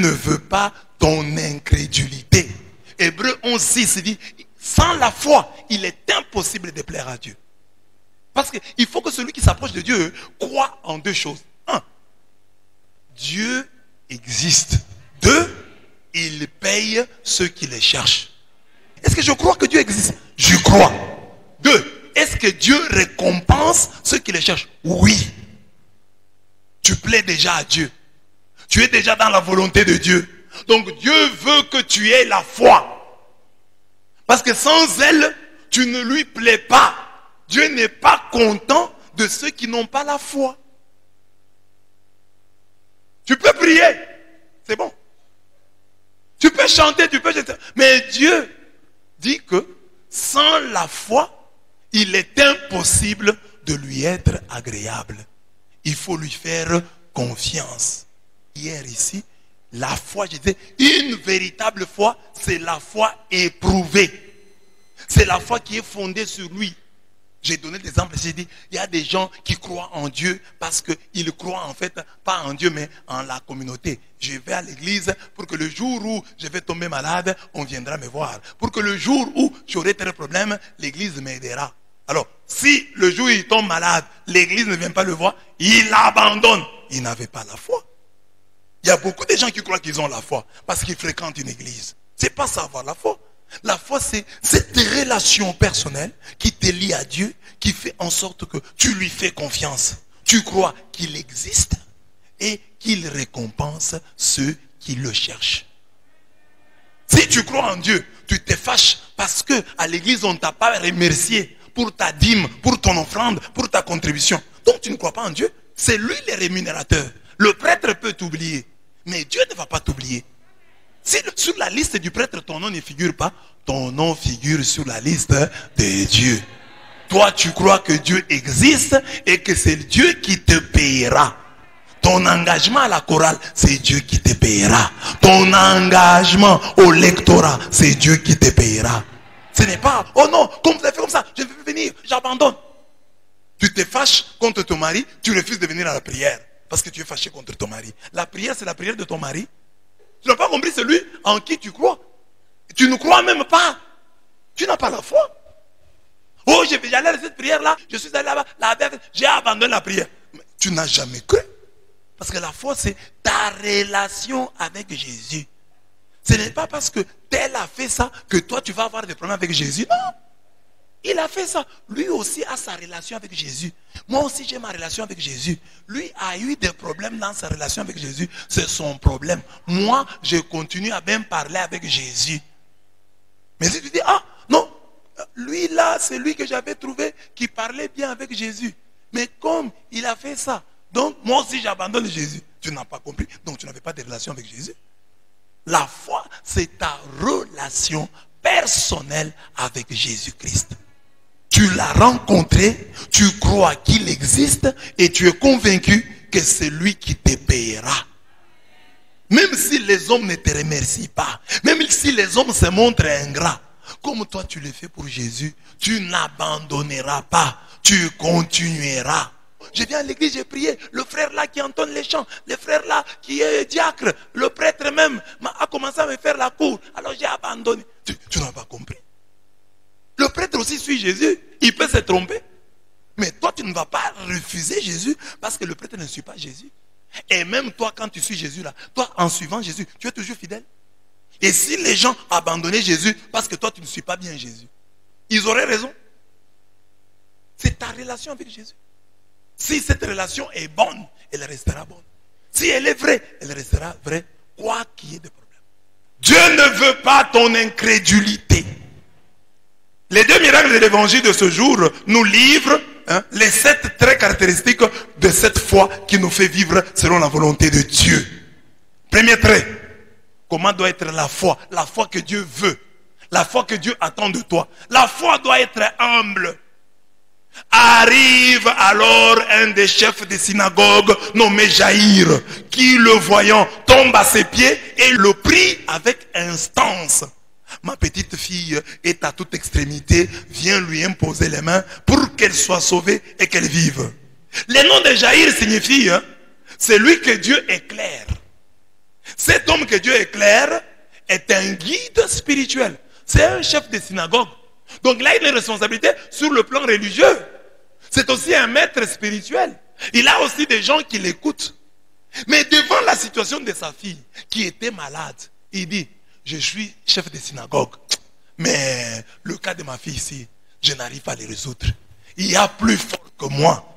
ne veut pas ton incrédulité. Hébreux 11:6 dit, sans la foi, il est impossible de plaire à Dieu. Parce qu'il faut que celui qui s'approche de Dieu croit en deux choses. Un, Dieu existe. Deux, il paye ceux qui les cherchent. Est-ce que je crois que Dieu existe? Je crois. Deux, est-ce que Dieu récompense ceux qui les cherchent? Oui. Tu plais déjà à Dieu. Tu es déjà dans la volonté de Dieu. Donc Dieu veut que tu aies la foi. Parce que sans elle, tu ne lui plais pas. Dieu n'est pas content de ceux qui n'ont pas la foi. Tu peux prier, c'est bon. Tu peux chanter, mais Dieu dit que sans la foi, il est impossible de lui être agréable. Il faut lui faire confiance. Hier ici, la foi, je disais, une véritable foi, c'est la foi éprouvée. C'est la foi qui est fondée sur lui. J'ai donné des exemples, j'ai dit, il y a des gens qui croient en Dieu parce qu'ils croient en fait, pas en Dieu, mais en la communauté. Je vais à l'église pour que le jour où je vais tomber malade, on viendra me voir. Pour que le jour où j'aurai tel problème, l'église m'aidera. Alors, si le jour où il tombe malade, l'église ne vient pas le voir, il abandonne. Il n'avait pas la foi. Il y a beaucoup de gens qui croient qu'ils ont la foi parce qu'ils fréquentent une église. C'est pas ça avoir la foi. La foi, c'est cette relation personnelle qui te lie à Dieu, qui fait en sorte que tu lui fais confiance. Tu crois qu'il existe et qu'il récompense ceux qui le cherchent. Si tu crois en Dieu, tu te fâches parce que à l'église, on ne t'a pas remercié pour ta dîme, pour ton offrande, pour ta contribution. Donc tu ne crois pas en Dieu. C'est lui le rémunérateur. Le prêtre peut t'oublier, mais Dieu ne va pas t'oublier. Si sur la liste du prêtre, ton nom ne figure pas, ton nom figure sur la liste de Dieu. Toi, tu crois que Dieu existe et que c'est Dieu qui te payera. Ton engagement à la chorale, c'est Dieu qui te payera. Ton engagement au lectorat, c'est Dieu qui te payera. Ce n'est pas, oh non, comme vous avez fait comme ça, je ne veux plus venir, j'abandonne. Tu te fâches contre ton mari, tu refuses de venir à la prière parce que tu es fâché contre ton mari. La prière, c'est la prière de ton mari. Tu n'as pas compris celui en qui tu crois. Tu ne crois même pas. Tu n'as pas la foi. Oh, j'allais à cette prière-là, je suis allé là-bas, j'ai abandonné la prière. Mais tu n'as jamais cru. Parce que la foi, c'est ta relation avec Jésus. Ce n'est pas parce que tel a fait ça que toi, tu vas avoir des problèmes avec Jésus. Non. Il a fait ça. Lui aussi a sa relation avec Jésus. Moi aussi j'ai ma relation avec Jésus. Lui a eu des problèmes dans sa relation avec Jésus. C'est son problème. Moi, je continue à bien parler avec Jésus. Mais si tu dis, ah non, lui là, c'est lui que j'avais trouvé qui parlait bien avec Jésus. Mais comme il a fait ça, donc moi aussi j'abandonne Jésus. Tu n'as pas compris. Donc tu n'avais pas de relation avec Jésus. La foi, c'est ta relation personnelle avec Jésus-Christ. Tu l'as rencontré, tu crois qu'il existe et tu es convaincu que c'est lui qui te payera. Même si les hommes ne te remercient pas, même si les hommes se montrent ingrats, comme toi tu le fais pour Jésus, tu n'abandonneras pas, tu continueras. Je viens à l'église, j'ai prié, le frère là qui entonne les chants, le frère là qui est diacre, le prêtre même a commencé à me faire la cour, alors j'ai abandonné. Tu n'as pas compris. Le prêtre aussi suit Jésus, il peut se tromper. Mais toi, tu ne vas pas refuser Jésus parce que le prêtre ne suit pas Jésus. Et même toi, quand tu suis Jésus là, toi, en suivant Jésus, tu es toujours fidèle. Et si les gens abandonnaient Jésus parce que toi, tu ne suis pas bien Jésus, ils auraient raison. C'est ta relation avec Jésus. Si cette relation est bonne, elle restera bonne. Si elle est vraie, elle restera vraie, quoi qu'il y ait de problème. Dieu ne veut pas ton incrédulité. Les deux miracles de l'évangile de ce jour nous livrent les 7 traits caractéristiques de cette foi qui nous fait vivre selon la volonté de Dieu. Premier trait, comment doit être la foi? La foi que Dieu veut. La foi que Dieu attend de toi. La foi doit être humble. Arrive alors un des chefs des synagogues nommé Jaïr, qui le voyant tombe à ses pieds et le prie avec instance. Ma petite fille est à toute extrémité, viens lui imposer les mains pour qu'elle soit sauvée et qu'elle vive. Le nom de Jaïr signifie celui que Dieu éclaire. Cet homme que Dieu éclaire est un guide spirituel. C'est un chef de synagogue. Donc là, il a une responsabilité sur le plan religieux. C'est aussi un maître spirituel. Il a aussi des gens qui l'écoutent. Mais devant la situation de sa fille, qui était malade, il dit, je suis chef de synagogue. Mais le cas de ma fille ici, je n'arrive pas à le résoudre. Il y a plus fort que moi.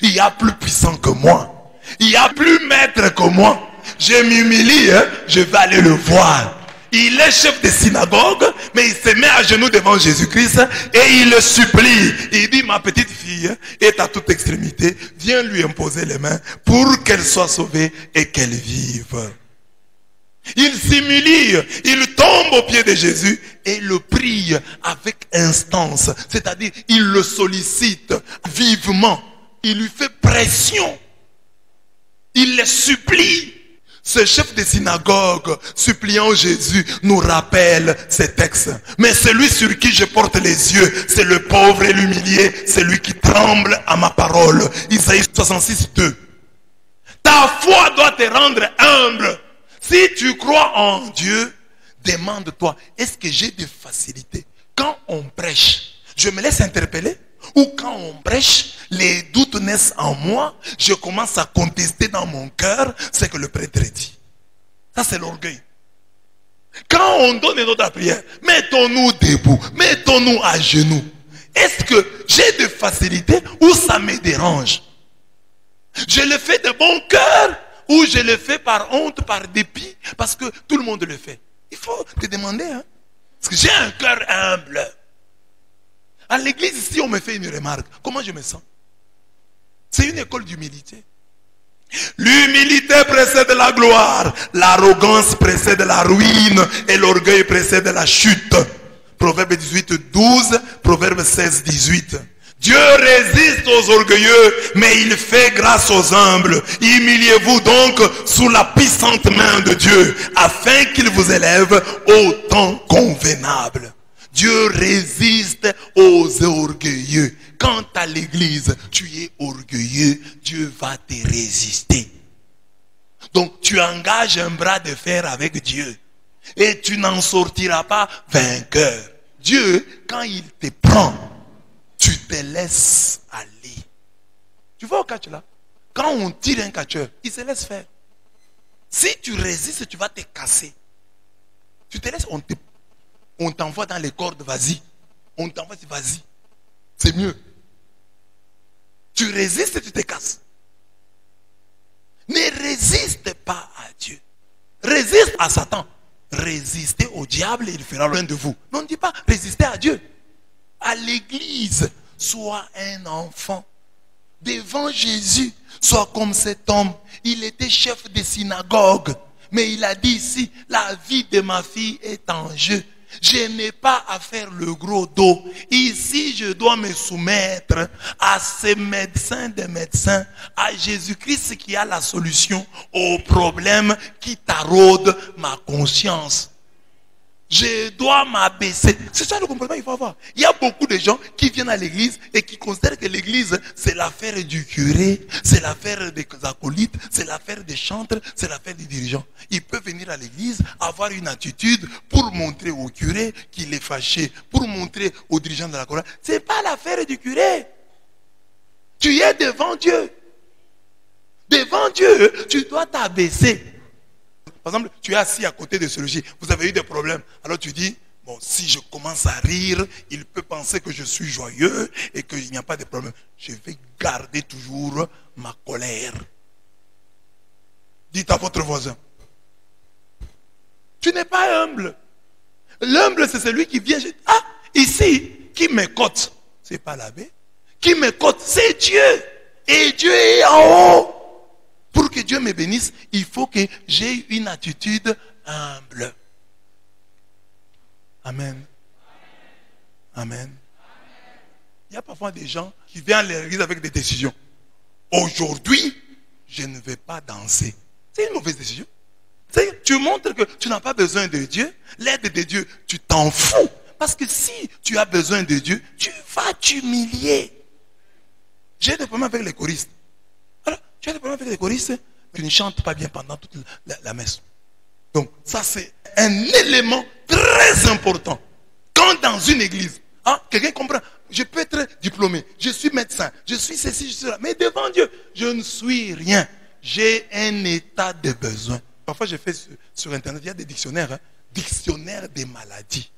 Il y a plus puissant que moi. Il y a plus maître que moi. Je m'humilie, je vais aller le voir. Il est chef de synagogue, mais il se met à genoux devant Jésus-Christ et il le supplie. Il dit, ma petite fille est à toute extrémité, viens lui imposer les mains pour qu'elle soit sauvée et qu'elle vive. Il s'humilie, il tombe aux pieds de Jésus et le prie avec instance. C'est-à-dire, il le sollicite vivement. Il lui fait pression. Il le supplie. Ce chef de synagogue, suppliant Jésus, nous rappelle ces textes. Mais celui sur qui je porte les yeux, c'est le pauvre et l'humilié, c'est lui qui tremble à ma parole. Isaïe 66, 2. Ta foi doit te rendre humble. Si tu crois en Dieu, demande-toi, est-ce que j'ai des facilités? Quand on prêche, je me laisse interpeller? Ou quand on prêche, les doutes naissent en moi, je commence à contester dans mon cœur ce que le prêtre dit. Ça, c'est l'orgueil. Quand on donne notre prière, mettons-nous debout, mettons-nous à genoux. Est-ce que j'ai des facilités ou ça me dérange? Je le fais de bon cœur ou je le fais par honte, par dépit, parce que tout le monde le fait. Il faut te demander, hein? Parce que j'ai un cœur humble. À l'église, ici, on me fait une remarque. Comment je me sens? C'est une école d'humilité. L'humilité précède la gloire. L'arrogance précède la ruine. Et l'orgueil précède la chute. Proverbe 18, 12. Proverbe 16, 18. Dieu résiste aux orgueilleux, mais il fait grâce aux humbles. Humiliez-vous donc sous la puissante main de Dieu, afin qu'il vous élève au temps convenable. Dieu résiste aux orgueilleux. Quand à l'église, tu es orgueilleux, Dieu va te résister. Donc tu engages un bras de fer avec Dieu. Et tu n'en sortiras pas vainqueur. Dieu, quand il te prend, tu te laisses aller. Tu vois au catch là? Quand on tire un catcheur, il se laisse faire. Si tu résistes, tu vas te casser. Tu te laisses, on t'envoie dans les cordes, vas-y. On t'envoie, vas-y. C'est mieux. Tu résistes, tu te casses. Ne résiste pas à Dieu. Résiste à Satan. Résistez au diable et il fera loin de vous. Mais on ne dit pas résister à Dieu. À l'église, sois un enfant. Devant Jésus, sois comme cet homme. Il était chef de synagogue. Mais il a dit ici, la vie de ma fille est en jeu. Je n'ai pas à faire le gros dos. Ici, je dois me soumettre à ces médecins des médecins, à Jésus-Christ qui a la solution aux problèmes qui taraudent ma conscience. Je dois m'abaisser. C'est ça le comportement qu'il faut avoir. Il y a beaucoup de gens qui viennent à l'église et qui considèrent que l'église, c'est l'affaire du curé, c'est l'affaire des acolytes, c'est l'affaire des chantres, c'est l'affaire des dirigeants. Il peut venir à l'église, avoir une attitude pour montrer au curé qu'il est fâché, pour montrer aux dirigeants de la chorale. Ce n'est pas l'affaire du curé. Tu es devant Dieu. Devant Dieu, tu dois t'abaisser. Par exemple, tu es assis à côté de celui-ci, vous avez eu des problèmes. Alors tu dis, bon, si je commence à rire, il peut penser que je suis joyeux et qu'il n'y a pas de problème. Je vais garder toujours ma colère. Dites à votre voisin, tu n'es pas humble. L'humble, c'est celui qui vient, ah, ici, qui m'écoute. C'est pas l'abbé. Qui m'écoute, c'est Dieu. Et Dieu est en haut. Pour que Dieu me bénisse, il faut que j'ai une attitude humble. Amen. Amen. Il y a parfois des gens qui viennent à l'église avec des décisions. Aujourd'hui, je ne vais pas danser. C'est une mauvaise décision. Tu montres que tu n'as pas besoin de Dieu. L'aide de Dieu, tu t'en fous. Parce que si tu as besoin de Dieu, tu vas t'humilier. J'ai des problèmes avec les choristes. Alors, tu as des problèmes avec les choristes, tu ne chantes pas bien pendant toute la messe. Donc, ça c'est un élément très important. Quand dans une église, quelqu'un comprend, je peux être diplômé, je suis médecin, je suis ceci, je suis là, mais devant Dieu, je ne suis rien. J'ai un état de besoin. Parfois, je fais sur Internet, il y a des dictionnaires, dictionnaire des maladies.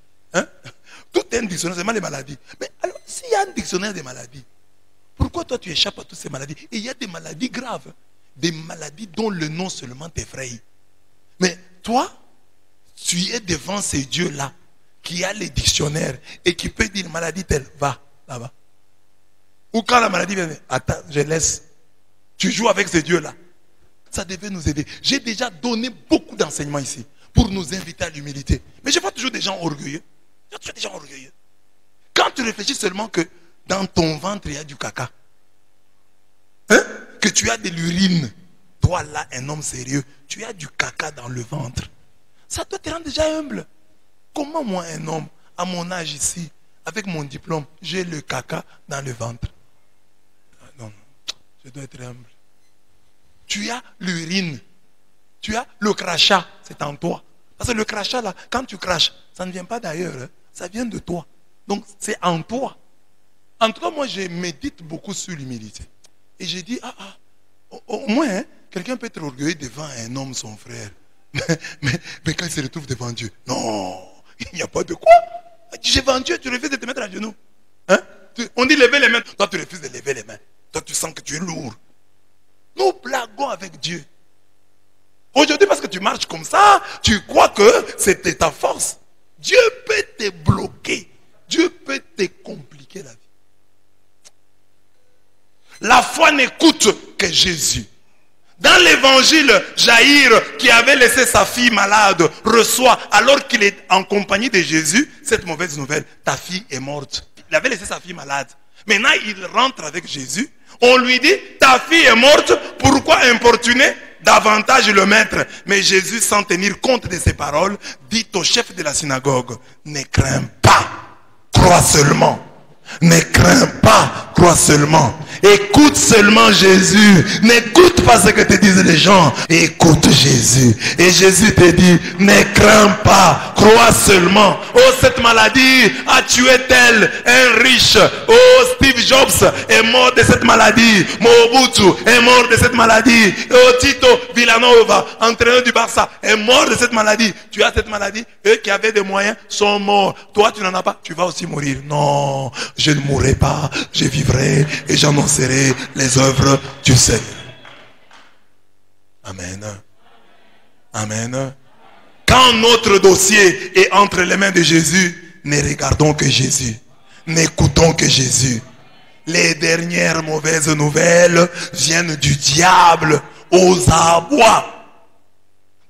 Tout est un dictionnaire, c'est mal les maladies. Mais alors, s'il y a un dictionnaire des maladies, pourquoi toi tu échappes à toutes ces maladies? Et il y a des maladies graves, des maladies dont le nom seulement t'effraie. Mais toi, tu es devant ces dieux-là, qui a les dictionnaires et qui peut dire maladie telle, va là-bas. Ou quand la maladie vient, attends, je laisse. Tu joues avec ces dieux-là. Ça devait nous aider. J'ai déjà donné beaucoup d'enseignements ici pour nous inviter à l'humilité. Mais je vois toujours des gens orgueilleux. Il y a toujours des gens orgueilleux. Quand tu réfléchis seulement que dans ton ventre il y a du caca, que tu as de l'urine, toi là, un homme sérieux, tu as du caca dans le ventre. Ça doit te rendre déjà humble. Comment moi, un homme, à mon âge ici, avec mon diplôme, j'ai le caca dans le ventre? Non, je dois être humble. Tu as l'urine, tu as le crachat, c'est en toi. Parce que le crachat là, quand tu craches, ça ne vient pas d'ailleurs, ça vient de toi. Donc c'est en toi. En tout cas, moi je médite beaucoup sur l'humilité. Et j'ai dit, au moins, quelqu'un peut être orgueilleux devant un homme, son frère. Mais quand il se retrouve devant Dieu, non, il n'y a pas de quoi. Devant Dieu, tu refuses de te mettre à genoux. On dit lever les mains, toi tu refuses de lever les mains. Toi tu sens que tu es lourd. Nous blaguons avec Dieu. Aujourd'hui, parce que tu marches comme ça, tu crois que c'était ta force. Dieu peut te bloquer. Dieu peut te compliquer la vie. La foi n'écoute que Jésus. Dans l'évangile, Jaïr, qui avait laissé sa fille malade, reçoit, alors qu'il est en compagnie de Jésus, cette mauvaise nouvelle: ta fille est morte. Il avait laissé sa fille malade. Maintenant, il rentre avec Jésus. On lui dit, ta fille est morte, pourquoi importuner davantage le maître? Mais Jésus, sans tenir compte de ses paroles, dit au chef de la synagogue, ne crains pas, crois seulement. Ne crains pas, crois seulement. Écoute seulement Jésus. N'écoute pas ce que te disent les gens. Écoute Jésus. Et Jésus te dit, ne crains pas, crois seulement. Oh, cette maladie a tué tel, un riche. Oh, Steve Jobs est mort de cette maladie. Mobutu est mort de cette maladie. Oh, Tito Villanova, entraîneur du Barça, est mort de cette maladie. Tu as cette maladie. Eux qui avaient des moyens sont morts. Toi, tu n'en as pas. Tu vas aussi mourir. Non, je ne mourrai pas. Je vivrai et j'annoncerai les œuvres du Seigneur. Amen. Amen. Quand notre dossier est entre les mains de Jésus, ne regardons que Jésus. N'écoutons que Jésus. Les dernières mauvaises nouvelles viennent du diable aux abois,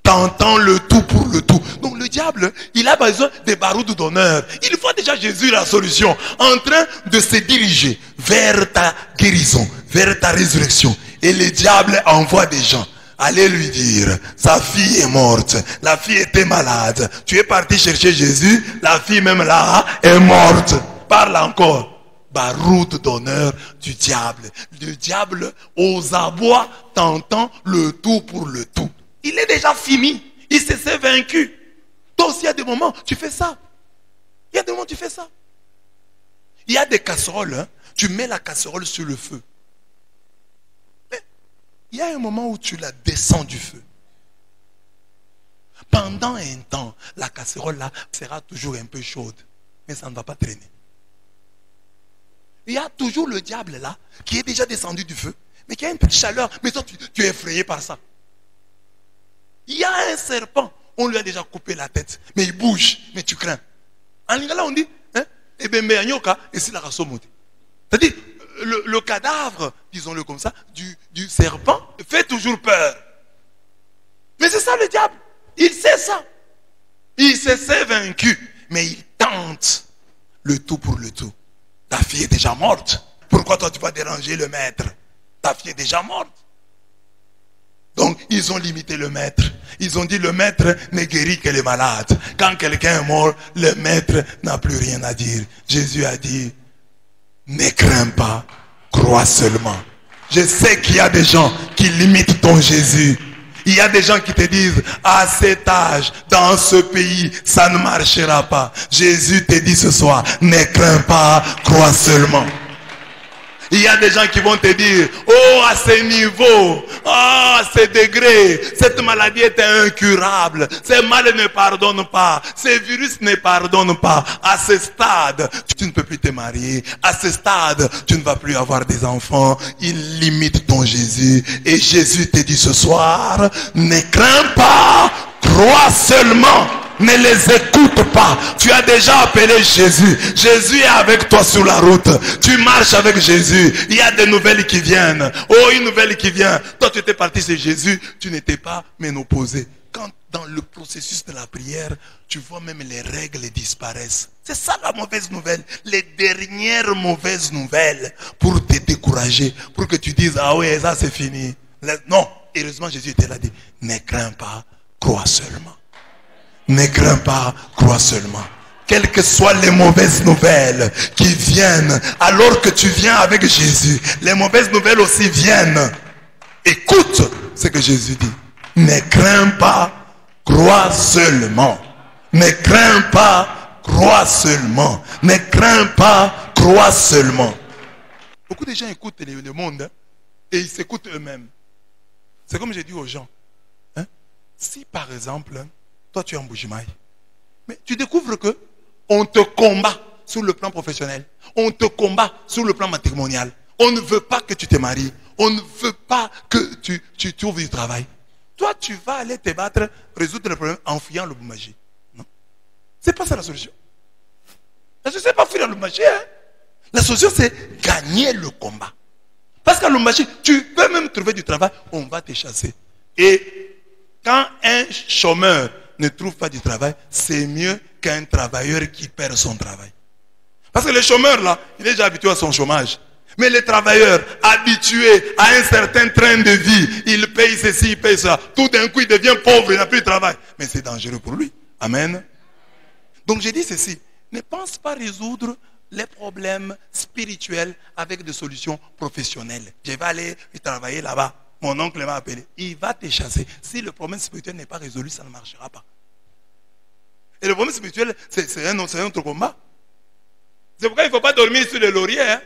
tentant le tout pour le tout. Donc le diable, il a besoin des barouds d'honneur. Il voit déjà Jésus, la solution, en train de se diriger vers ta guérison, vers ta résurrection. Et le diable envoie des gens. Allez lui dire, sa fille est morte, la fille était malade. Tu es parti chercher Jésus, la fille même là est morte. Parle encore. Baroud d'honneur du diable. Le diable aux abois, tentant le tout pour le tout. Il est déjà fini. Il s'est vaincu. Toi aussi, il y a des moments, tu fais ça. Il y a des moments, tu fais ça. Il y a des casseroles, tu mets la casserole sur le feu. Mais il y a un moment où tu la descends du feu. Pendant un temps, la casserole là sera toujours un peu chaude. Mais ça ne va pas traîner. Il y a toujours le diable là, qui est déjà descendu du feu, mais qui a une petite chaleur. Mais toi, tu es effrayé par ça. Il y a un serpent, on lui a déjà coupé la tête, mais il bouge, mais tu crains. En lingala, on dit, c'est-à-dire, le cadavre, disons-le comme ça, du serpent, fait toujours peur. Mais c'est ça le diable. Il sait ça. Il s'est vaincu, mais il tente le tout pour le tout. Ta fille est déjà morte. Pourquoi toi tu vas déranger le maître? Ta fille est déjà morte. Donc ils ont limité le maître. Ils ont dit le maître ne guérit que les malades. Quand quelqu'un est mort, le maître n'a plus rien à dire. Jésus a dit, ne crains pas, crois seulement. Je sais qu'il y a des gens qui limitent ton Jésus. Il y a des gens qui te disent, à cet âge, dans ce pays, ça ne marchera pas. Jésus te dit ce soir, ne crains pas, crois seulement. Il y a des gens qui vont te dire, oh, à ce niveau, oh, à ce degré, cette maladie est incurable. Ce mal ne pardonne pas. Ce virus ne pardonne pas. À ce stade, tu ne peux plus te marier. À ce stade, tu ne vas plus avoir des enfants. Il limite ton Jésus. Et Jésus te dit ce soir, ne crains pas, crois seulement. Ne les écoute pas. Tu as déjà appelé Jésus. Jésus est avec toi sur la route. Tu marches avec Jésus. Il y a des nouvelles qui viennent. Oh, une nouvelle qui vient. Toi, tu étais parti chez Jésus. Tu n'étais pas ménopausé. Quand dans le processus de la prière, tu vois même les règles disparaissent. C'est ça la mauvaise nouvelle. Les dernières mauvaises nouvelles pour te décourager. Pour que tu dises, ah oui, ça c'est fini. Non. Heureusement, Jésus était là. Dit, ne crains pas, crois seulement. Ne crains pas, crois seulement. Quelles que soient les mauvaises nouvelles qui viennent alors que tu viens avec Jésus, les mauvaises nouvelles aussi viennent. Écoute ce que Jésus dit. Ne crains pas, crois seulement. Ne crains pas, crois seulement. Ne crains pas, crois seulement. Beaucoup de gens écoutent le monde et ils s'écoutent eux-mêmes. C'est comme j'ai dit aux gens. Si par exemple, toi tu es en Bujimaï, mais tu découvres que on te combat sur le plan professionnel, on te combat sur le plan matrimonial, on ne veut pas que tu te maries, on ne veut pas que tu trouves du travail. Toi tu vas aller te battre, résoudre le problème en fuyant le Boumagie. Non, c'est pas ça la solution. La solution c'est pas fuir le Boumagie, hein? La solution c'est gagner le combat. Parce qu'à Lubumbashi, tu peux même trouver du travail, on va te chasser. Et quand un chômeur ne trouve pas du travail, c'est mieux qu'un travailleur qui perd son travail. Parce que le chômeur là, il est déjà habitué à son chômage. Mais le travailleur habitué à un certain train de vie, il paye ceci, il paye ça. Tout d'un coup, il devient pauvre, il n'a plus de travail. Mais c'est dangereux pour lui. Amen. Donc j'ai dit ceci, ne pense pas résoudre les problèmes spirituels avec des solutions professionnelles. Je vais aller travailler là-bas. Mon oncle m'a appelé. Il va te chasser. Si le problème spirituel n'est pas résolu, ça ne marchera pas. Et le problème spirituel, c'est un autre combat. C'est pourquoi il ne faut pas dormir sur le laurier. Hein.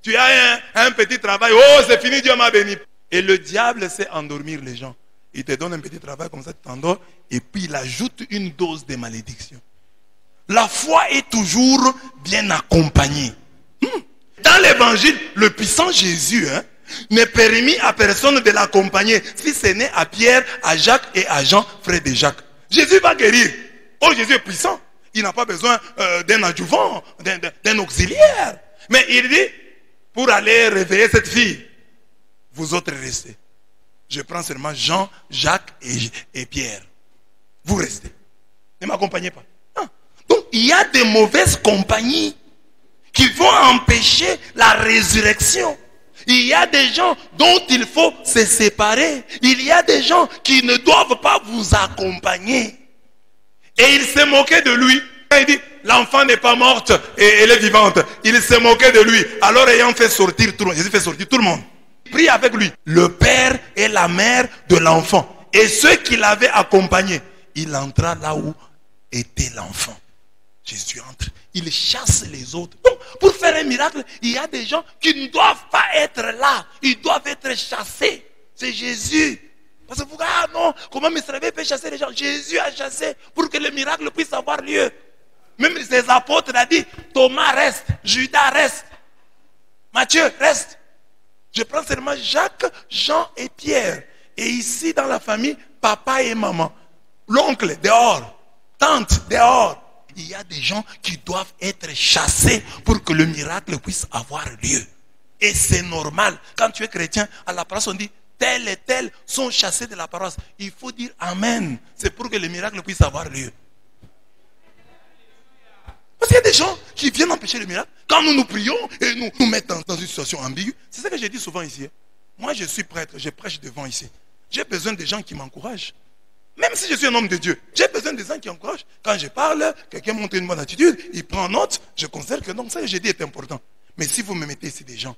Tu as un petit travail. Oh, c'est fini, Dieu m'a béni. Et le diable sait endormir les gens. Il te donne un petit travail comme ça, tu t'endors. Et puis il ajoute une dose de malédiction. La foi est toujours bien accompagnée. Dans l'évangile, le puissant Jésus n'est permis à personne de l'accompagner si ce n'est à Pierre, à Jacques et à Jean, frère de Jacques. Jésus va guérir. Oh, Jésus est puissant. Il n'a pas besoin d'un adjuvant, d'un auxiliaire. Mais il dit, pour aller réveiller cette fille, vous autres restez. Je prends seulement Jean, Jacques et Pierre. Vous restez. Ne m'accompagnez pas. Donc, il y a des mauvaises compagnies qui vont empêcher la résurrection. Il y a des gens dont il faut se séparer. Il y a des gens qui ne doivent pas vous accompagner. Et il s'est moqué de lui. Il dit, l'enfant n'est pas morte et elle est vivante. Il s'est moqué de lui. Alors ayant fait sortir tout le monde, Jésus fait sortir tout le monde. Il prie avec lui. Le père et la mère de l'enfant. Et ceux qui l'avaient accompagné. Il entra là où était l'enfant. Jésus entre, il chasse les autres. Donc, pour faire un miracle, il y a des gens qui ne doivent pas être là. Ils doivent être chassés. C'est Jésus. Parce que vous dites, ah non, comment Mr. peut chasser les gens? Jésus a chassé pour que le miracle puisse avoir lieu. Même ses apôtres ont dit, Thomas reste, Judas reste, Matthieu reste. Je prends seulement Jacques, Jean et Pierre. Et ici dans la famille, papa et maman. L'oncle dehors, tante dehors. Il y a des gens qui doivent être chassés pour que le miracle puisse avoir lieu. Et c'est normal. Quand tu es chrétien, à la paroisse on dit tel et tel sont chassés de la paroisse. Il faut dire Amen. C'est pour que le miracle puisse avoir lieu. Parce qu'il y a des gens qui viennent empêcher le miracle. Quand nous nous prions et nous mettons dans une situation ambiguë, c'est ça que je dis souvent ici. Moi je suis prêtre, je prêche devant ici. J'ai besoin de gens qui m'encouragent. Même si je suis un homme de Dieu, j'ai besoin des gens qui encouragent. Quand je parle, quelqu'un montre une bonne attitude, il prend note, je considère que non, ça que j'ai dit est important. Mais si vous me mettez ici des gens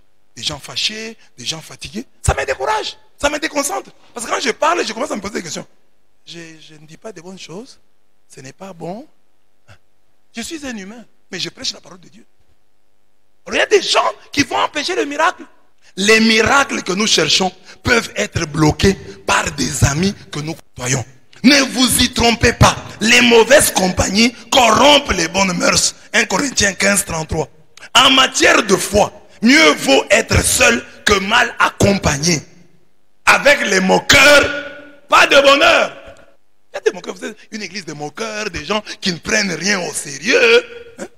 fâchés, des gens fatigués, ça me décourage. Ça me déconcentre. Parce que quand je parle, je commence à me poser des questions. Je ne dis pas de bonnes choses. Ce n'est pas bon. Je suis un humain, mais je prêche la parole de Dieu. Alors, il y a des gens qui vont empêcher le miracle. Les miracles que nous cherchons peuvent être bloqués par des amis que nous côtoyons. Ne vous y trompez pas. Les mauvaises compagnies corrompent les bonnes mœurs. 1 Corinthiens 15, 33. En matière de foi, mieux vaut être seul que mal accompagné. Avec les moqueurs, pas de bonheur. Il y a des moqueurs, vous êtes une église de moqueurs, des gens qui ne prennent rien au sérieux.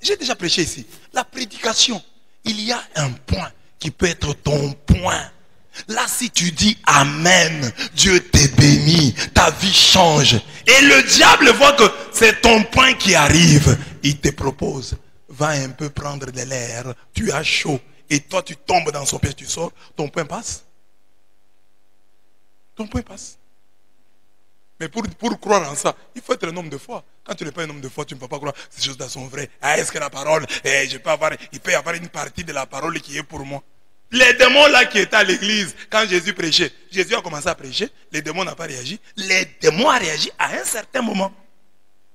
J'ai déjà prêché ici. La prédication, il y a un point qui peut être ton point. Là, si tu dis Amen, Dieu te bénit, ta vie change. Et le diable voit que c'est ton point qui arrive. Il te propose, va un peu prendre de l'air, tu as chaud. Et toi, tu tombes dans son piège, tu sors, ton point passe. Ton point passe. Mais pour croire en ça, il faut être un homme de foi. Quand tu n'es pas un homme de foi, tu ne peux pas croire que ces choses-là sont vraies. Ah, est-ce que la parole, il peut y avoir une partie de la parole qui est pour moi. Les démons là qui étaient à l'église, quand Jésus prêchait, Jésus a commencé à prêcher, les démons n'ont pas réagi. Les démons ont réagi à un certain moment.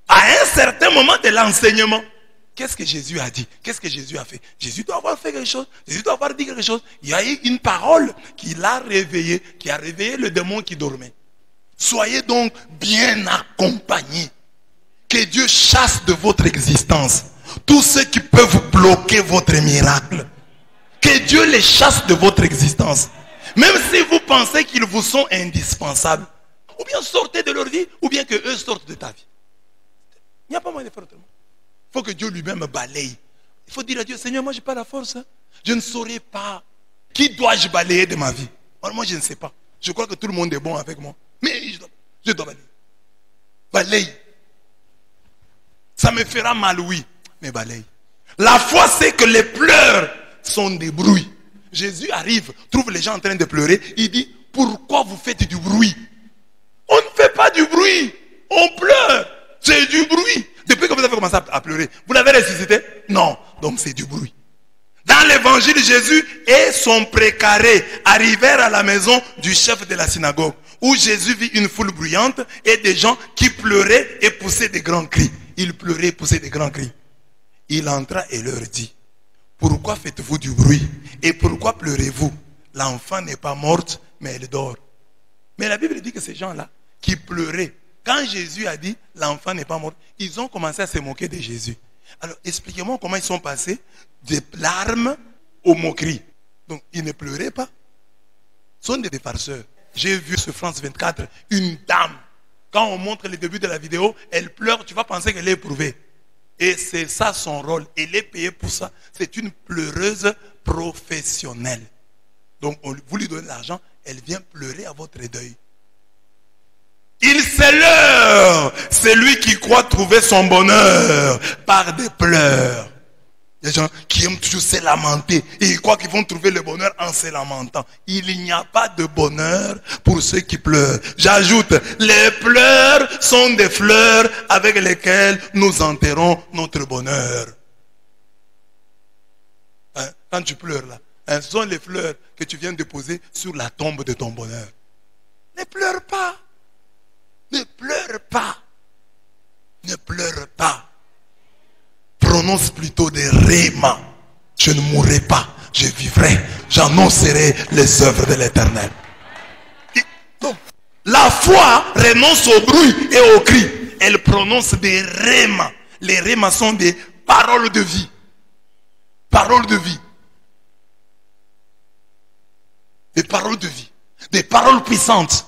À un certain moment de l'enseignement. Qu'est-ce que Jésus a dit? Qu'est-ce que Jésus a fait? Jésus doit avoir fait quelque chose. Jésus doit avoir dit quelque chose. Il y a eu une parole qui l'a réveillé, qui a réveillé le démon qui dormait. Soyez donc bien accompagnés. Que Dieu chasse de votre existence tous ceux qui peuvent bloquer votre miracle. Que Dieu les chasse de votre existence. Même si vous pensez qu'ils vous sont indispensables. Ou bien sortez de leur vie, ou bien que eux sortent de ta vie. Il n'y a pas moyen de faire autrement. Il faut que Dieu lui-même balaye. Il faut dire à Dieu, Seigneur, moi je n'ai pas la force. Je ne saurais pas. Qui dois-je balayer de ma vie? Alors, moi je ne sais pas. Je crois que tout le monde est bon avec moi. Mais je dois balayer. Balaye. Ça me fera mal, oui. Mais balaye. La foi, c'est que les pleurs sont des bruits. Jésus arrive, trouve les gens en train de pleurer. Il dit, pourquoi vous faites du bruit? On ne fait pas du bruit. On pleure. C'est du bruit. Depuis que vous avez commencé à pleurer, vous l'avez ressuscité? Non. Donc c'est du bruit. Dans l'évangile, Jésus et son précaré arrivèrent à la maison du chef de la synagogue, où Jésus vit une foule bruyante et des gens qui pleuraient et poussaient des grands cris. Ils pleuraient et poussaient des grands cris. Il entra et leur dit, pourquoi faites-vous du bruit? Et pourquoi pleurez-vous? L'enfant n'est pas morte, mais elle dort. Mais la Bible dit que ces gens-là, qui pleuraient, quand Jésus a dit, l'enfant n'est pas mort, ils ont commencé à se moquer de Jésus. Alors, expliquez-moi comment ils sont passés des larmes aux moqueries. Donc, ils ne pleuraient pas. Ce sont des farceurs. J'ai vu sur France 24, une dame. Quand on montre le début de la vidéo, elle pleure, tu vas penser qu'elle est éprouvée. Et c'est ça son rôle. Elle est payée pour ça. C'est une pleureuse professionnelle. Donc, vous lui donnez l'argent, elle vient pleurer à votre deuil. Il se leurre, c'est lui qui croit trouver son bonheur par des pleurs. Les gens qui aiment toujours se lamenter et ils croient qu'ils vont trouver le bonheur en se lamentant. Il n'y a pas de bonheur pour ceux qui pleurent. J'ajoute, les pleurs sont des fleurs avec lesquelles nous enterrons notre bonheur. Hein? Quand tu pleures là, hein, ce sont les fleurs que tu viens déposer sur la tombe de ton bonheur. Ne pleure pas. Ne pleure pas. Ne pleure pas. Prononce plutôt des rhémas. Je ne mourrai pas, je vivrai. J'annoncerai les œuvres de l'Éternel. Donc, la foi renonce au bruit et au cri. Elle prononce des rhémas. Les rhémas sont des paroles de vie. Paroles de vie. Des paroles de vie. Des paroles puissantes.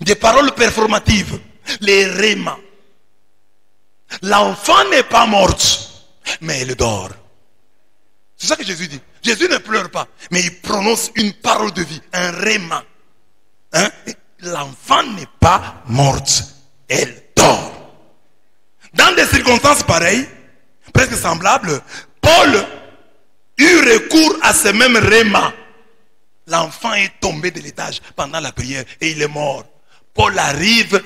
Des paroles performatives. Les rhémas. L'enfant n'est pas morte, mais elle dort. C'est ça que Jésus dit. Jésus ne pleure pas, mais il prononce une parole de vie, un rhéma. Hein? L'enfant n'est pas morte, elle dort. Dans des circonstances pareilles, presque semblables, Paul eut recours à ce même rhéma. L'enfant est tombé de l'étage pendant la prière et il est mort. Paul arrive.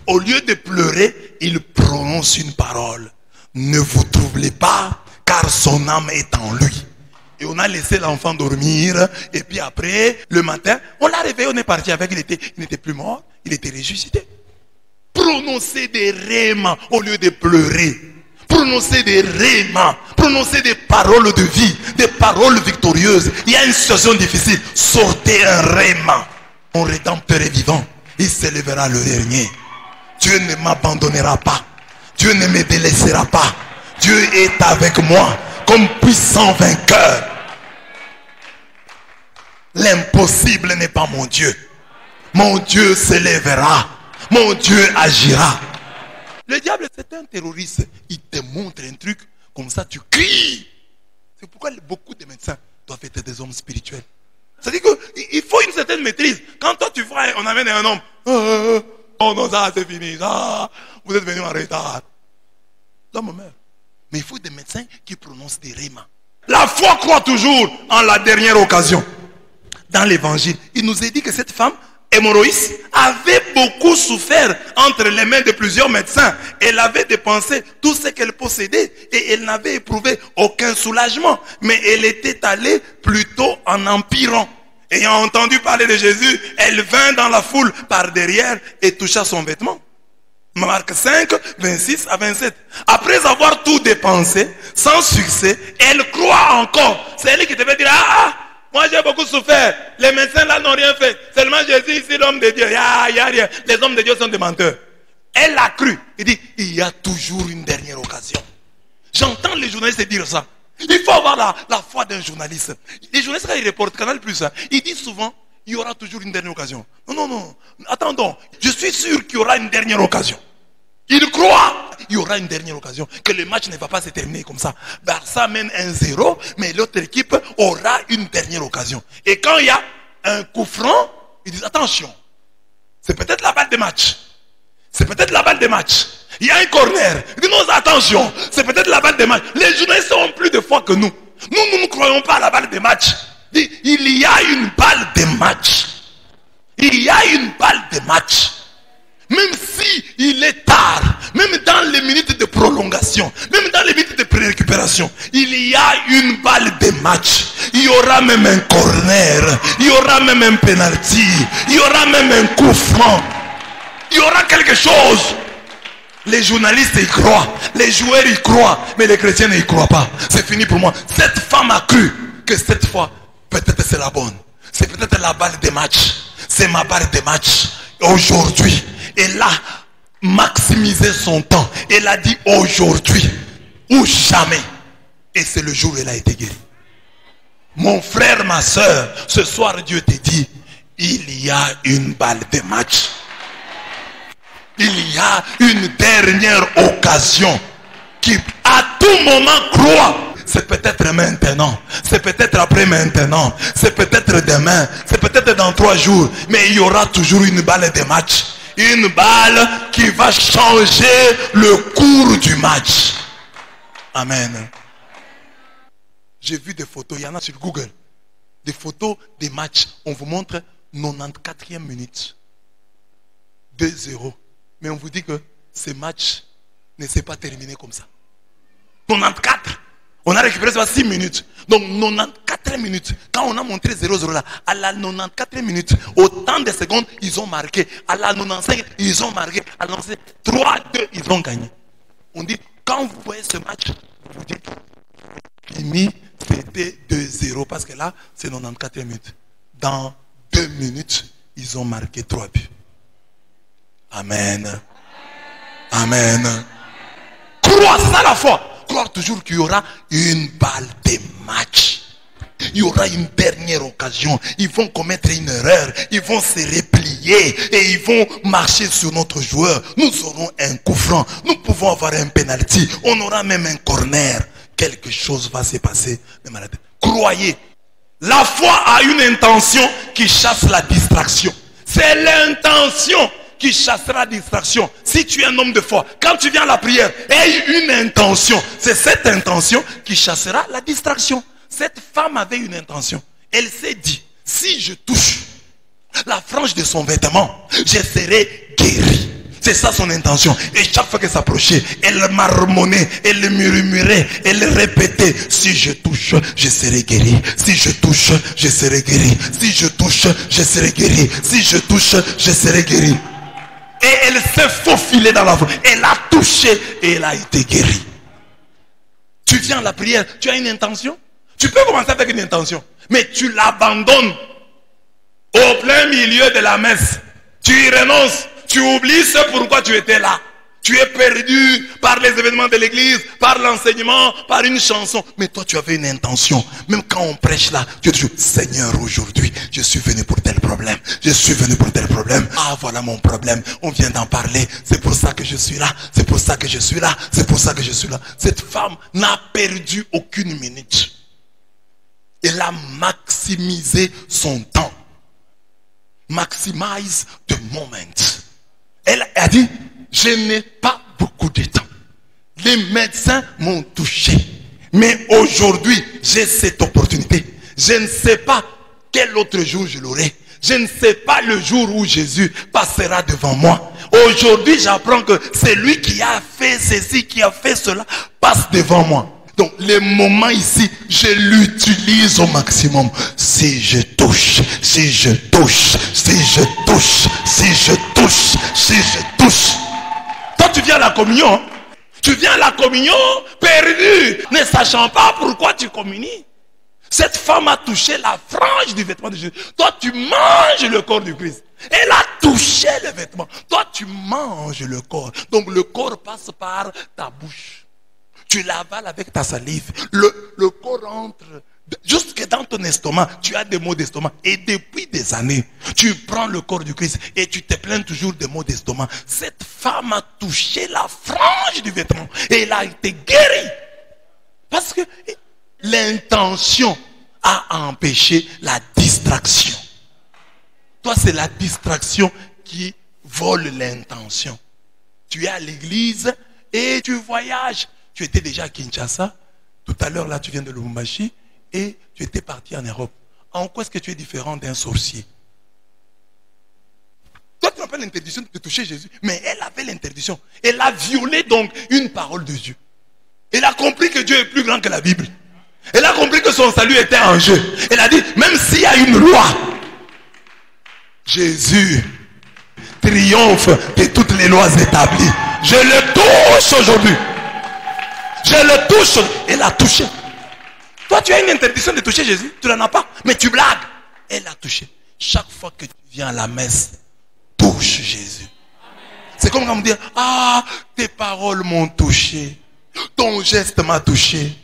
Au lieu de pleurer, il prononce une parole. Ne vous troublez pas, car son âme est en lui. et on a laissé l'enfant dormir. Et puis après, le matin, on l'a réveillé, on est parti avec, il n'était plus mort, il était ressuscité. Prononcer des rhémas au lieu de pleurer. Prononcer des rhémas, prononcer des paroles de vie, des paroles victorieuses. Il y a une situation difficile, sortez un rhéma. Mon rédempteur est vivant, il s'élèvera le dernier. Dieu ne m'abandonnera pas, Dieu ne me délaissera pas. Dieu est avec moi comme puissant vainqueur. L'impossible n'est pas mon Dieu. Mon Dieu s'élèvera, mon Dieu agira. Le diable, c'est un terroriste. Il te montre un truc, comme ça tu cries. C'est pourquoi beaucoup de médecins doivent être des hommes spirituels. C'est-à-dire qu'il faut une certaine maîtrise. Quand toi tu vois, on amène un homme. Oh non, ça c'est fini. Ça, vous êtes venu en retard. L'homme meurt. Mais il faut des médecins qui prononcent des rhémas. La foi croit toujours en la dernière occasion. Dans l'évangile, il nous est dit que cette femme, hémorroïs, avait beaucoup souffert entre les mains de plusieurs médecins. Elle avait dépensé tout ce qu'elle possédait et elle n'avait éprouvé aucun soulagement. Mais elle était allée plutôt en empirant. Ayant entendu parler de Jésus, elle vint dans la foule par derrière et toucha son vêtement. Marc 5, 26 à 27. Après avoir tout dépensé, sans succès, elle croit encore. C'est elle qui devait dire, moi j'ai beaucoup souffert. Les médecins là n'ont rien fait. Seulement Jésus ici, l'homme de Dieu. Il y a rien. Les hommes de Dieu sont des menteurs. Elle a cru. Il dit, il y a toujours une dernière occasion. J'entends les journalistes dire ça. Il faut avoir la foi d'un journaliste. Les journalistes, quand ils reportent Canal+, ils disent souvent, il y aura toujours une dernière occasion. Non. Attendons. Je suis sûr qu'il y aura une dernière occasion. Il croit il y aura une dernière occasion. Que le match ne va pas se terminer comme ça. Barça mène 1-0, mais l'autre équipe aura une dernière occasion. Et quand il y a un coup franc, ils disent attention. C'est peut-être la balle de match. C'est peut-être la balle de match. Il y a un corner. Ils disent non, attention. C'est peut-être la balle de match. Les journalistes ont plus de foi que nous. Nous ne croyons pas à la balle de match. Il y a une balle de match. Il y a une balle de match. Même si il est tard, même dans les minutes de prolongation, même dans les minutes de pré-récupération, il y a une balle de match. Il y aura même un corner, il y aura même un penalty, il y aura même un coup franc. Il y aura quelque chose. Les journalistes y croient, les joueurs y croient, mais les chrétiens n'y croient pas. C'est fini pour moi. Cette femme a cru que cette fois, peut-être c'est la bonne. C'est peut-être la balle de match. C'est ma balle de match. Aujourd'hui, elle a maximisé son temps. Elle a dit aujourd'hui ou jamais. Et c'est le jour où elle a été guérie. Mon frère, ma soeur, ce soir Dieu te dit, il y a une balle de match. Il y a une dernière occasion qui à tout moment croit. C'est peut-être maintenant, c'est peut-être après maintenant, c'est peut-être demain, c'est peut-être dans 3 jours, mais il y aura toujours une balle de match. Une balle qui va changer le cours du match. Amen. J'ai vu des photos, il y en a sur Google. Des photos des matchs. On vous montre 94e minute. 2-0. Mais on vous dit que ce match ne s'est pas terminé comme ça. 94. On a récupéré ça 6 minutes. Donc 94 minutes. Quand on a montré 0-0 là, à la 94 minutes, autant de secondes, ils ont marqué. À la 95, ils ont marqué. À la 3-2, ils ont gagné. On dit, quand vous voyez ce match, vous dites, fini, c'était 2-0. Parce que là, c'est 94 minutes. Dans 2 minutes, ils ont marqué 3 buts. Amen. Amen. Crois, c'est ça la foi. Croire toujours qu'il y aura une balle de match. Il y aura une dernière occasion. Ils vont commettre une erreur. Ils vont se replier. Et ils vont marcher sur notre joueur. Nous aurons un coup franc. Nous pouvons avoir un penalty. On aura même un corner. Quelque chose va se passer. Croyez. La foi a une intention qui chasse la distraction. C'est l'intention qui chassera la distraction. Si tu es un homme de foi, quand tu viens à la prière, aie une intention. C'est cette intention qui chassera la distraction. Cette femme avait une intention. Elle s'est dit, si je touche la frange de son vêtement, je serai guéri. C'est ça son intention. Et chaque fois qu'elle s'approchait, elle marmonnait, elle murmurait, elle répétait, si je touche, je serai guéri. Si je touche, je serai guéri. Si je touche, je serai guéri. Si je touche, je serai guéri. Et elle s'est faufilée dans la foule. Elle a touché et elle a été guérie. Tu viens à la prière, tu as une intention. Tu peux commencer avec une intention, mais tu l'abandonnes au plein milieu de la messe. Tu y renonces. Tu oublies ce pourquoi tu étais là. Tu es perdu par les événements de l'église, par l'enseignement, par une chanson. Mais toi, tu avais une intention. Même quand on prêche là, tu dis, Seigneur, aujourd'hui, je suis venu pour tel problème. Je suis venu pour tel problème. Ah, voilà mon problème. On vient d'en parler. C'est pour ça que je suis là. C'est pour ça que je suis là. C'est pour ça que je suis là. Cette femme n'a perdu aucune minute. Elle a maximisé son temps. Maximize the moment. Elle a dit, je n'ai pas beaucoup de temps. Les médecins m'ont touché. Mais aujourd'hui, j'ai cette opportunité. Je ne sais pas quel autre jour je l'aurai. Je ne sais pas le jour où Jésus passera devant moi. Aujourd'hui, j'apprends que c'est lui qui a fait ceci, qui a fait cela, passe devant moi. Donc, les moments ici, je l'utilise au maximum. Si je touche, si je touche, si je touche, si je touche, si je touche. Toi, tu viens à la communion. Tu viens à la communion perdu, ne sachant pas pourquoi tu communies. Cette femme a touché la frange du vêtement de Jésus. Toi, tu manges le corps du Christ. Elle a touché le vêtement. Toi, tu manges le corps. Donc, le corps passe par ta bouche. Tu l'avales avec ta salive. Le corps entre jusque dans ton estomac. Tu as des maux d'estomac. Et depuis des années, tu prends le corps du Christ et tu te plains toujours des maux d'estomac. Cette femme a touché la frange du vêtement et elle a été guérie. Parce que l'intention a empêché la distraction. Toi, c'est la distraction qui vole l'intention. Tu es à l'église et tu voyages. Tu étais déjà à Kinshasa. Tout à l'heure, là, tu viens de Lubumbashi. Et tu étais parti en Europe. En quoi est-ce que tu es différent d'un sorcier? Toi, tu n'as pas l'interdiction de toucher Jésus. Mais elle avait l'interdiction. Elle a violé donc une parole de Dieu. Elle a compris que Dieu est plus grand que la Bible. Elle a compris que son salut était en jeu. Elle a dit, même s'il y a une loi, Jésus triomphe de toutes les lois établies. Je le touche aujourd'hui. Je le touche. Elle a touché. Toi, tu as une interdiction de toucher Jésus. Tu n'en as pas. Mais tu blagues. Elle a touché. Chaque fois que tu viens à la messe, touche Jésus. C'est comme quand on me dit, ah, tes paroles m'ont touché. Ton geste m'a touché.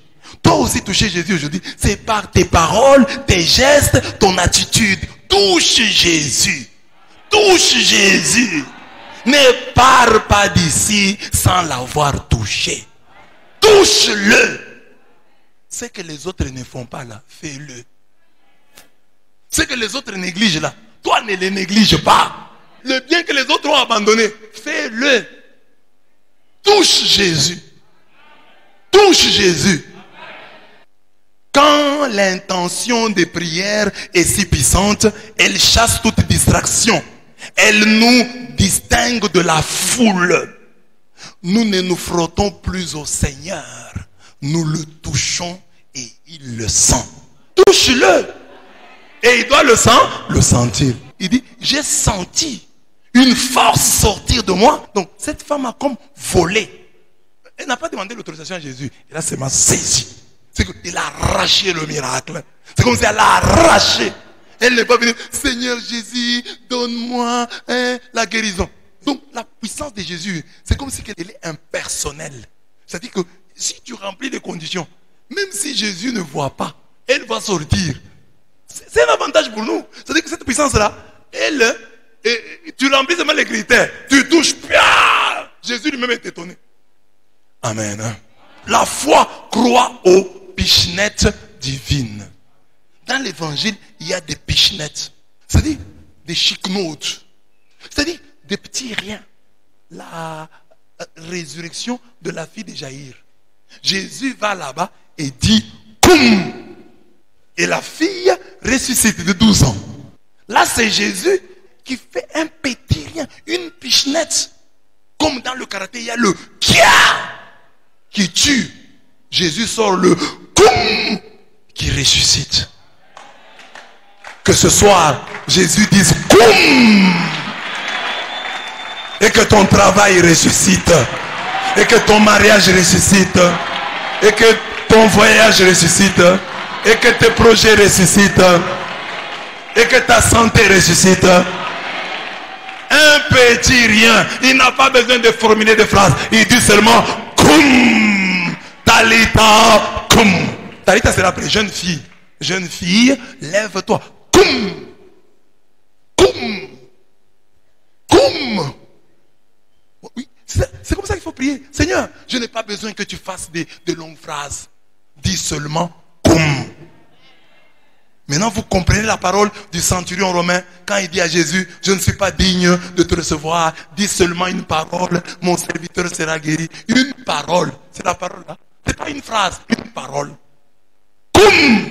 Toi aussi toucher Jésus aujourd'hui. C'est par tes paroles, tes gestes, ton attitude. Touche Jésus. Touche Jésus. Ne pars pas d'ici sans l'avoir touché. Touche-le. Ce que les autres ne font pas là, fais-le. Ce que les autres négligent là, toi ne les néglige pas. Le bien que les autres ont abandonné, fais-le. Touche Jésus. Touche Jésus. Quand l'intention de prière est si puissante, elle chasse toute distraction. Elle nous distingue de la foule. Nous ne nous frottons plus au Seigneur. Nous le touchons et il le sent. Touche-le. Et il doit le sentir. Il dit, j'ai senti une force sortir de moi. Donc cette femme a comme volé. Elle n'a pas demandé l'autorisation à Jésus. Elle a seulement saisi. C'est qu'il a arraché le miracle. C'est comme si elle l'a arraché. Elle n'est pas venue, Seigneur Jésus, donne-moi la guérison. Donc la puissance de Jésus, c'est comme si elle est impersonnelle. C'est-à-dire que si tu remplis les conditions, même si Jésus ne voit pas, elle va sortir. C'est un avantage pour nous. C'est-à-dire que cette puissance-là, tu remplis seulement les critères. Tu touches, Jésus lui-même est étonné. Amen. La foi croit aux pichenettes divines. Dans l'évangile, il y a des pichenettes. C'est-à-dire des chic-notes. C'est-à-dire des petits riens. La résurrection de la fille de Jaïr. Jésus va là-bas et dit Koum. Et la fille ressuscite de 12 ans. Là, c'est Jésus qui fait un petit rien, une pichenette. Comme dans le karaté, il y a le kia qui tue. Jésus sort le koum qui ressuscite. Que ce soir, Jésus dise koum. Et que ton travail ressuscite. Et que ton mariage ressuscite. Et que ton voyage ressuscite. Et que tes projets ressuscitent. Et que ta santé ressuscite. Un petit rien. Il n'a pas besoin de formuler des phrases. Il dit seulement koum. Talita koum. Talita, c'est la jeune fille. Jeune fille, lève-toi. Koum. Koum. Koum. Oui, c'est comme ça qu'il faut prier. Seigneur, je n'ai pas besoin que tu fasses de longues phrases. Dis seulement koum. Maintenant, vous comprenez la parole du centurion romain quand il dit à Jésus, je ne suis pas digne de te recevoir. Dis seulement une parole, mon serviteur sera guéri. Une parole. C'est la parole là. C'est pas une phrase, une parole. Koum.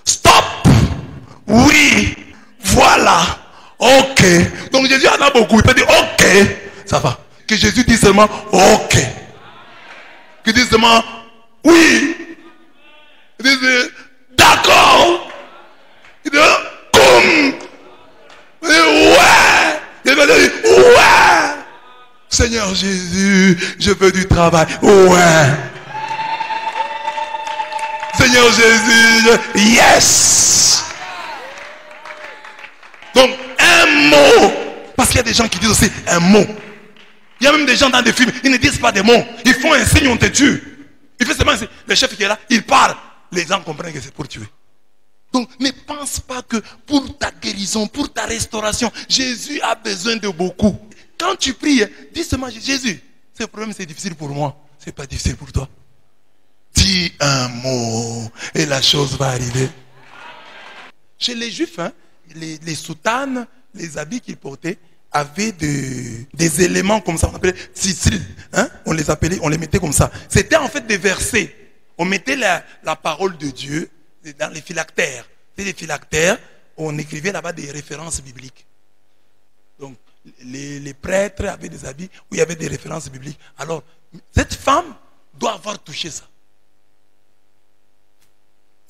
Stop. Oui. Voilà. Ok. Donc Jésus en a beaucoup. Il peut dire ok. Ça va. Que Jésus dise seulement ok. Qu'il dise seulement oui. Il dise d'accord. Il dit comme. Il dit ouais. Il dit ouais. Seigneur Jésus, je veux du travail. Ouais. Seigneur Jésus, yes. Donc un mot. Parce qu'il y a des gens qui disent aussi un mot. Il y a même des gens dans des films, ils ne disent pas des mots. Ils font un signe, on te tue. Il fait seulement un signe. Le chef qui est là, il parle. Les gens comprennent que c'est pour tuer. Donc ne pense pas que pour ta guérison, pour ta restauration, Jésus a besoin de beaucoup. Quand tu pries, dis seulement Jésus, ce problème c'est difficile pour moi. C'est pas difficile pour toi. Dis un mot et la chose va arriver. Chez les Juifs, hein, les soutanes, les habits qu'ils portaient, avaient des éléments comme ça, on appelait tzitzil, hein? On les mettait comme ça. C'était en fait des versets. On mettait la parole de Dieu dans les phylactères. Les phylactères, on écrivait là-bas des références bibliques. Donc, les prêtres avaient des habits où il y avait des références bibliques. Alors, cette femme doit avoir touché ça.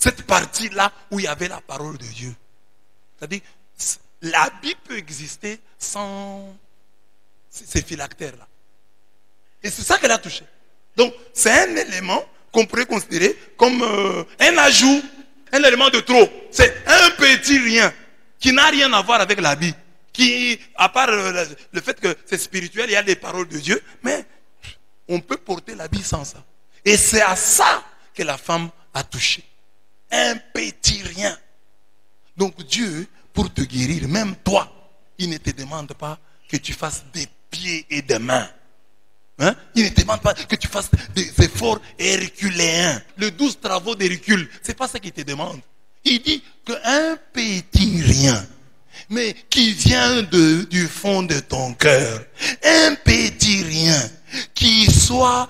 Cette partie-là où il y avait la parole de Dieu. C'est-à-dire, l'habit peut exister sans ces phylactères-là. Et c'est ça qu'elle a touché. Donc, c'est un élément qu'on pourrait considérer comme un ajout, un élément de trop. C'est un petit rien qui n'a rien à voir avec l'habit. Qui, à part le fait que c'est spirituel, il y a les paroles de Dieu, mais on peut porter l'habit sans ça. Et c'est à ça que la femme a touché. Un petit rien. Donc Dieu, pour te guérir, même toi, il ne te demande pas que tu fasses des pieds et des mains. Hein? Il ne te demande pas que tu fasses des efforts herculéens. Le 12 travaux d'Hercule, c'est pas ça qu'il te demande. Il dit qu'un petit rien, mais qui vient du fond de ton cœur, un petit rien, qui soit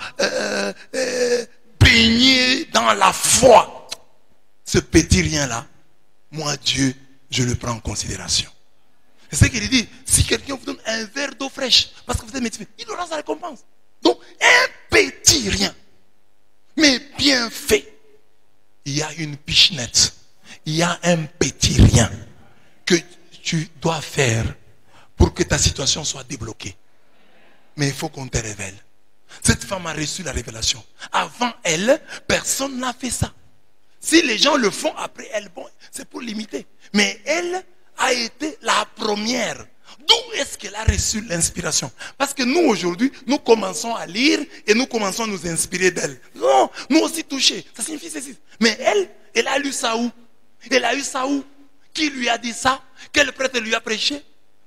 baigné dans la foi, ce petit rien-là, moi Dieu, je le prends en considération. C'est ce qu'il dit. Si quelqu'un vous donne un verre d'eau fraîche, parce que vous êtes médecin, il aura sa récompense. Donc, un petit rien, mais bien fait. Il y a une pichenette. Il y a un petit rien que tu dois faire pour que ta situation soit débloquée. Mais il faut qu'on te révèle. Cette femme a reçu la révélation. Avant elle, personne n'a fait ça. Si les gens le font après elle, bon, c'est pour l'imiter. Mais elle a été la première. D'où est-ce qu'elle a reçu l'inspiration? Parce que nous, aujourd'hui, nous commençons à lire et nous commençons à nous inspirer d'elle. Non, nous aussi touchés. Ça signifie ceci. Mais elle a lu ça où? Elle a eu ça où? Qui lui a dit ça? Quel prêtre lui a prêché?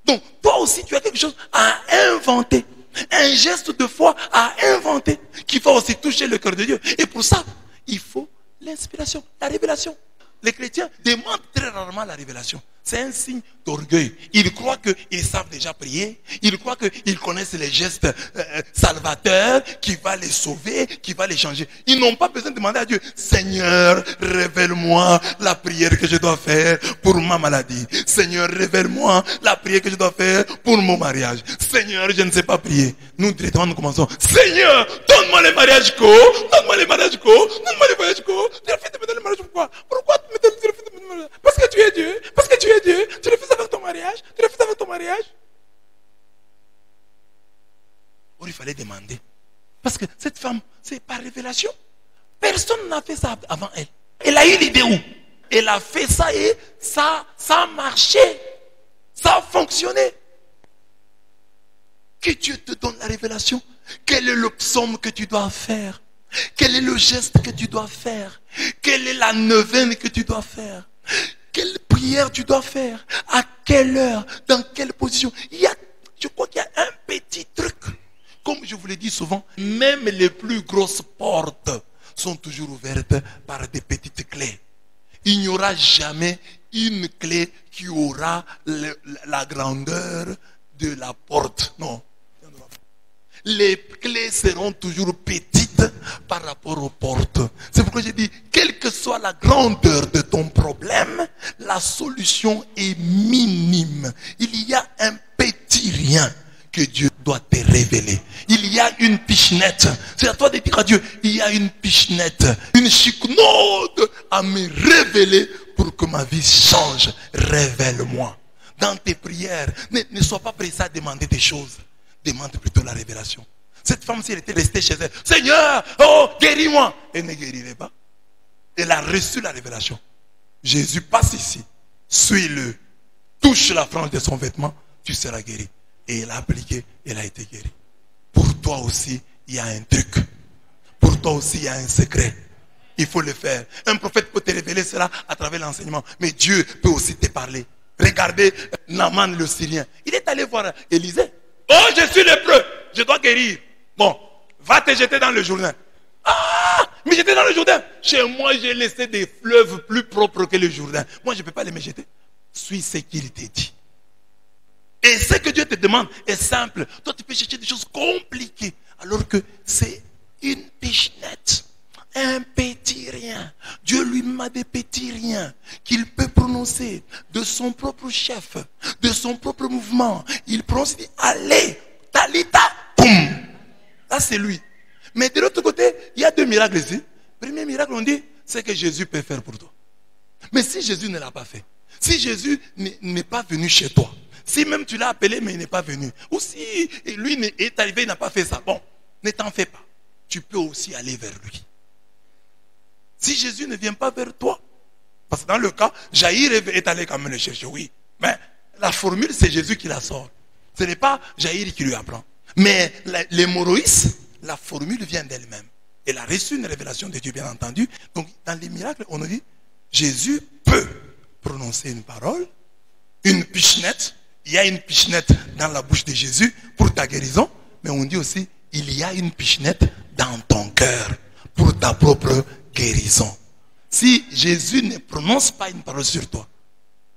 Donc, toi aussi, tu as quelque chose à inventer. Un geste de foi à inventer qui va aussi toucher le cœur de Dieu. Et pour ça, il faut l'inspiration, la révélation. Les chrétiens demandent très rarement la révélation. C'est un signe d'orgueil. Ils croient qu'ils savent déjà prier. Ils croient qu'ils connaissent les gestes salvateurs qui va les sauver, qui va les changer. Ils n'ont pas besoin de demander à Dieu, Seigneur, révèle-moi la prière que je dois faire pour ma maladie. Seigneur, révèle-moi la prière que je dois faire pour mon mariage. Seigneur, je ne sais pas prier. Nous, directement, nous commençons. Seigneur, donne-moi les mariages co, donne-moi les mariages co, donne-moi les mariages co. Tu refais de me donner le mariage pourquoi? Pourquoi tu me donnes le mariage? Parce que tu es Dieu. Parce que tu es Dieu. Tu le fais avec ton mariage. Tu le fais avec ton mariage. Or, il fallait demander. Parce que cette femme, c'est par révélation. Personne n'a fait ça avant elle. Elle a eu l'idée où? Elle a fait ça et ça a marché. Ça a fonctionné. Que Dieu te donne la révélation. Quel est le psaume que tu dois faire? Quel est le geste que tu dois faire? Quelle est la neuvaine que tu dois faire? Quelle prière tu dois faire? À quelle heure? Dans quelle position? Je crois qu'il y a un petit truc. Comme je vous l'ai dit souvent, même les plus grosses portes sont toujours ouvertes par des petites clés. Il n'y aura jamais une clé qui aura la grandeur de la porte. Non. Les clés seront toujours petites par rapport aux portes. C'est pourquoi j'ai dit, quelle que soit la grandeur de ton problème, la solution est minime. Il y a un petit rien que Dieu doit te révéler. Il y a une pichenette. C'est à toi de dire à Dieu, il y a une pichenette, une chiquenaude à me révéler pour que ma vie change. Révèle-moi. Dans tes prières, ne sois pas pressé à demander des choses. Demande plutôt la révélation. Cette femme, si elle était restée chez elle, Seigneur, oh, guéris-moi. Elle ne guérirait pas. Elle a reçu la révélation. Jésus passe ici, suis-le, touche la frange de son vêtement, tu seras guéri. Et elle a appliqué, elle a été guérie. Pour toi aussi, il y a un truc. Pour toi aussi, il y a un secret. Il faut le faire. Un prophète peut te révéler cela à travers l'enseignement. Mais Dieu peut aussi te parler. Regardez Naaman le Syrien. Il est allé voir Élisée. Oh, je suis lépreux, je dois guérir. Bon, va te jeter dans le Jourdain. Ah, mais j'étais dans le Jourdain. Chez moi, j'ai laissé des fleuves plus propres que le Jourdain. Moi, je ne peux pas les me jeter. Suis ce qu'il t'a dit. Et ce que Dieu te demande est simple. Toi, tu peux chercher des choses compliquées. Alors que c'est une pichenette. Un petit rien. Dieu lui m'a des petits riens qu'il peut prononcer de son propre chef, de son propre mouvement. Il prononce, il dit, allez, Talita, boum. Là, c'est lui. Mais de l'autre côté, il y a deux miracles ici. Le premier miracle, on dit, c'est que Jésus peut faire pour toi. Mais si Jésus ne l'a pas fait, si Jésus n'est pas venu chez toi, si même tu l'as appelé, mais il n'est pas venu, ou si lui est arrivé, il n'a pas fait ça, bon, ne t'en fais pas. Tu peux aussi aller vers lui. Si Jésus ne vient pas vers toi, parce que dans le cas, Jaïr est allé quand même le chercher, oui. Mais la formule, c'est Jésus qui la sort. Ce n'est pas Jaïr qui lui apprend. Mais l'hémorroïs, la formule vient d'elle-même. Elle a reçu une révélation de Dieu, bien entendu. Donc, dans les miracles, on nous dit, Jésus peut prononcer une parole, une pichenette. Il y a une pichenette dans la bouche de Jésus pour ta guérison. Mais on dit aussi, il y a une pichenette dans ton cœur pour ta propre guérison. Si Jésus ne prononce pas une parole sur toi,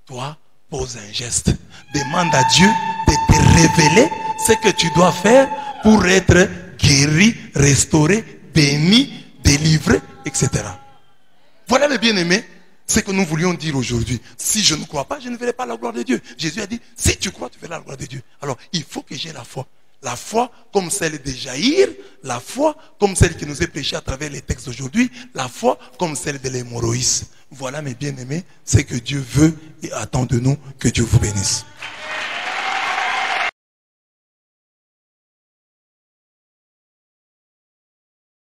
toi, pose un geste. Demande à Dieu de te révéler ce que tu dois faire pour être guéri, restauré, béni, délivré, etc. Voilà, mes bien-aimés, ce que nous voulions dire aujourd'hui. Si je ne crois pas, je ne verrai pas la gloire de Dieu. Jésus a dit, si tu crois, tu verras la gloire de Dieu. Alors, il faut que j'ai la foi. La foi comme celle de Jaïr, la foi comme celle qui nous est prêchée à travers les textes d'aujourd'hui, la foi comme celle de l'hémorroïs. Voilà, mes bien-aimés, ce que Dieu veut et attend de nous. Que Dieu vous bénisse.